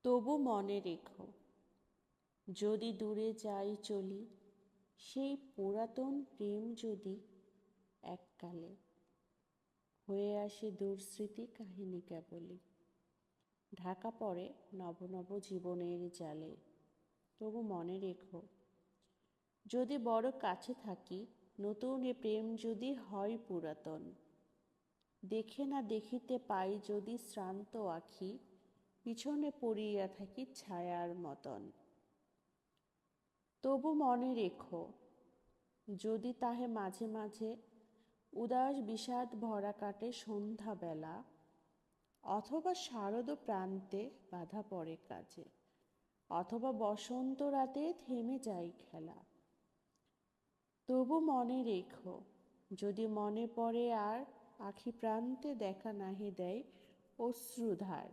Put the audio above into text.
তবু মনে রেখো, যদি দূরে যাই চলি, সেই পুরাতন প্রেম যদি এককালে হয়ে আসে দুঃস্মৃতি কাহিনী কেবলই, ঢাকা পড়ে নব নব জীবনের জালে। তবু মনে রেখো, যদি বড় কাছে থাকি, নতুন এ প্রেম যদি হয় পুরাতন, দেখে না দেখিতে পাই যদি শ্রান্ত আখি, পিছনে পড়িয়া থাকি ছায়ার মতন। তবু মনে রেখো, যদি তাহে মাঝে মাঝে উদাস বিষাদ ভরা কাটে সন্ধ্যাবেলা, অথবা শারদ প্রান্তে বাধা পড়ে কাজে, অথবা বসন্ত রাতে থেমে যায় খেলা। তবু মনে রেখো, যদি মনে পড়ে আর আখি প্রান্তে দেখা নাহি দেয় অশ্রুধার,